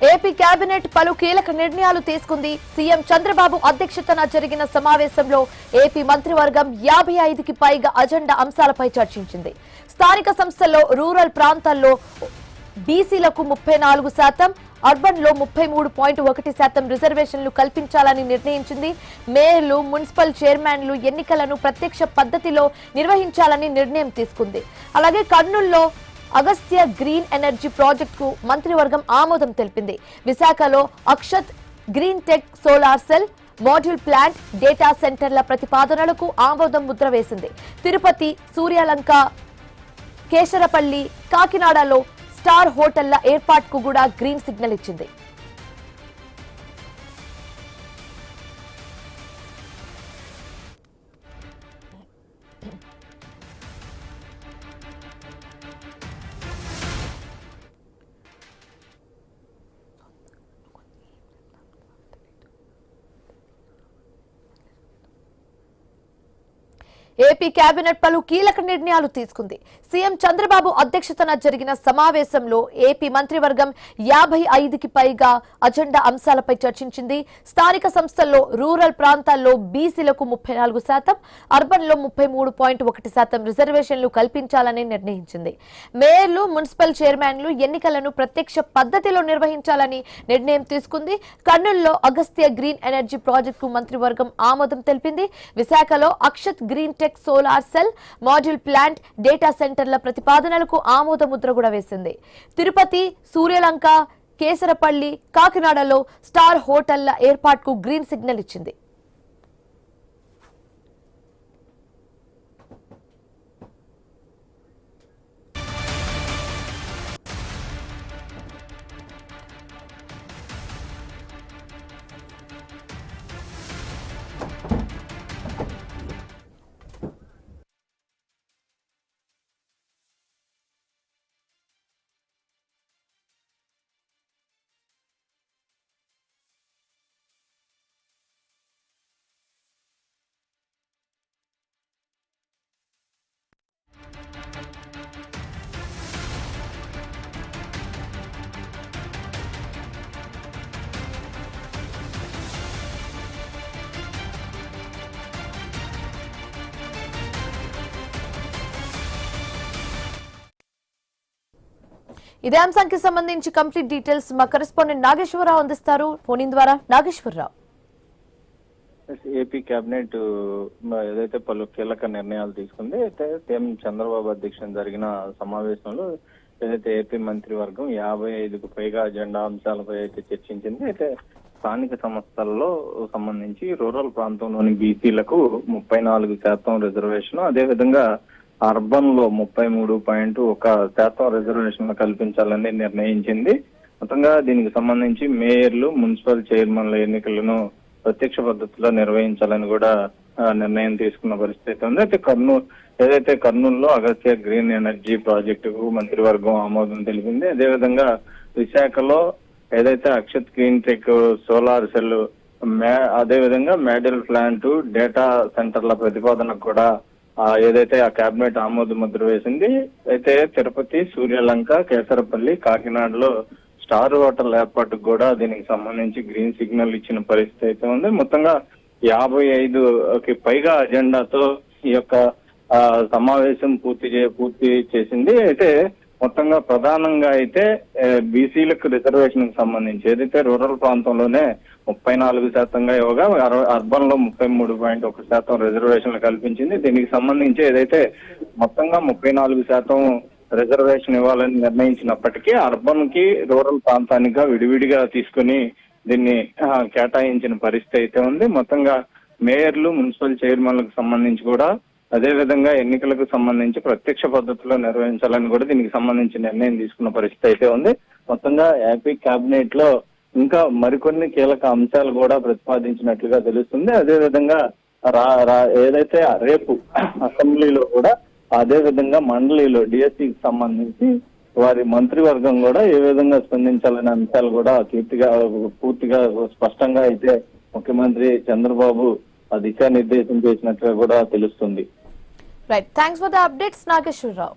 AP cabinet పలు కీలక నిర్ణయాలు తీసుకుంది. సీఎం చంద్రబాబు అధ్యక్షతన జరిగిన సమావేశంలో ఏపీ మంత్రివర్గం 55కి పైగా అజెండా అంశాలపై చర్చించింది. స్థానిక సంస్థల్లో రూరల్ ప్రాంతాల్లో బీసీలకు 34%, అర్బన్ లో 33.1% రిజర్వేషన్లు కల్పించాలని నిర్ణయించింది. మేయర్లు, మున్సిపల్ చైర్మన్లు ఎన్నికలను ప్రత్యక్ష పద్ధతిలో నిర్వహించాలని నిర్ణయం తీసుకుంది. అలాగే కర్నూలులో అగస్త్య గ్రీన్ ఎనర్జీ ప్రాజెక్టుకు మంత్రివర్గం ఆమోదం తెలిపింది. విశాఖలో Akshat green tech solar cell module plant data సెంటర్ల ప్రతిపాదనలకు ఆమోదం ముద్ర వేసింది. తిరుపతి, సూర్యలంక, కేశరపల్లి, కాకినాడలో స్టార్ హోటళ్ల ఏర్పాటుకు కూడా గ్రీన్ సిగ్నల్ ఇచ్చింది. ఏపీ కేబినెట్ పలు కీలక నిర్ణయాలు తీసుకుంది. సీఎం చంద్రబాబు అధ్యక్షతన జరిగిన సమావేశంలో ఏపీ మంత్రివర్గం 55కి పైగా అజెండా అంశాలపై చర్చించింది. స్థానిక సంస్థల్లో రూరల్ ప్రాంతాల్లో బీసీలకు 34%, అర్బన్ లో 33.1% రిజర్వేషన్లు కల్పించాలని నిర్ణయించింది. మేయర్లు, మున్సిపల్ చైర్మన్లు ఎన్నికలను ప్రత్యక్ష పద్ధతిలో నిర్వహించాలని నిర్ణయం తీసుకుంది. కర్నూలులో అగస్త్య గ్రీన్ ఎనర్జీ ప్రాజెక్టుకు మంత్రివర్గం ఆమోదం తెలిపింది. విశాఖలో Akshat green tech solar cell module plant data సెంటర్ల ప్రతిపాదనలకు ఆమోద ముద్ర కూడా వేసింది. తిరుపతి, సూర్యలంక, కేసరపల్లి, కాకినాడలో స్టార్ హోటళ్ల ఏర్పాటుకు గ్రీన్ సిగ్నల్ ఇచ్చింది. ఇదే అంశానికి సంబంధించి కంప్లీట్ డీటెయిల్స్ మా కరెస్పాండెంట్ నాగేశ్వరరావు అందిస్తారు ఫోన్ ద్వారా. నాగేశ్వరరావు, ఏపీ కేబినెట్ ఏదైతే పలు కీలక నిర్ణయాలు తీసుకుంది. అయితే సీఎం చంద్రబాబు అధ్యక్షతన జరిగిన సమావేశంలో ఏదైతే ఏపీ మంత్రివర్గం 55కు పైగా అజెండా అంశాలపై అయితే చర్చించింది. అయితే స్థానిక సంస్థల్లో సంబంధించి రూరల్ ప్రాంతంలోని బీసీలకు 34% రిజర్వేషన్, అదేవిధంగా అర్బన్ లో 33.1% రిజర్వేషన్లు కల్పించాలని నిర్ణయించింది. మొత్తంగా దీనికి సంబంధించి మేయర్లు, మున్సిపల్ చైర్మన్ల ఎన్నికలను ప్రత్యక్ష పద్ధతిలో నిర్వహించాలని కూడా నిర్ణయం తీసుకున్న పరిస్థితి ఉంది. అయితే ఏదైతే కర్నూలులో అగస్త్య గ్రీన్ ఎనర్జీ ప్రాజెక్టుకు మంత్రివర్గం ఆమోదం తెలిపింది. అదేవిధంగా విశాఖలో ఏదైతే Akshat green tech solar cell, అదేవిధంగా మాడ్యూల్ ప్లాంట్ డేటా సెంటర్ల ప్రతిపాదనకు కూడా ఏదైతే ఆ కేబినెట్ ఆమోద ముద్ర వేసింది. అయితే తిరుపతి, సూర్యలంక, కేసరపల్లి, కాకినాడలో స్టార్ హోటల్ ఏర్పాటుకు కూడా దీనికి సంబంధించి గ్రీన్ సిగ్నల్ ఇచ్చిన పరిస్థితి అయితే ఉంది. మొత్తంగా 55కి పైగా అజెండాతో ఈ యొక్క సమావేశం పూర్తి చేసింది. అయితే మొత్తంగా ప్రధానంగా అయితే బీసీలకు రిజర్వేషన్ కి సంబంధించి ఏదైతే రూరల్ ప్రాంతంలోనే 34%గా ఇవ్వగా అర్బన్ లో 33.1% రిజర్వేషన్లు కల్పించింది. దీనికి సంబంధించి ఏదైతే మొత్తంగా 34% రిజర్వేషన్ ఇవ్వాలని నిర్ణయించినప్పటికీ అర్బన్ కి రూరల్ ప్రాంతానికి విడివిడిగా తీసుకుని దీన్ని కేటాయించిన పరిస్థితి అయితే ఉంది. మొత్తంగా మేయర్లు, మున్సిపల్ చైర్మన్లకు సంబంధించి కూడా అదేవిధంగా ఎన్నికలకు సంబంధించి ప్రత్యక్ష పద్ధతిలో నిర్వహించాలని కూడా దీనికి సంబంధించి నిర్ణయం తీసుకున్న పరిస్థితి అయితే ఉంది. మొత్తంగా ఏపీ కేబినెట్ లో ఇంకా మరికొన్ని కీలక అంశాలు కూడా ప్రతిపాదించినట్లుగా తెలుస్తుంది. అదేవిధంగా ఏదైతే రేపు అసెంబ్లీలో కూడా అదేవిధంగా మండలిలో డిఎస్సికి సంబంధించి వారి మంత్రివర్గం కూడా ఏ విధంగా స్పందించాలనే అంశాలు కూడా పూర్తిగా స్పష్టంగా అయితే ముఖ్యమంత్రి చంద్రబాబు దిశానిర్దేశం చేసినట్లుగా కూడా తెలుస్తుంది. Right, thanks for the updates Nageswararao.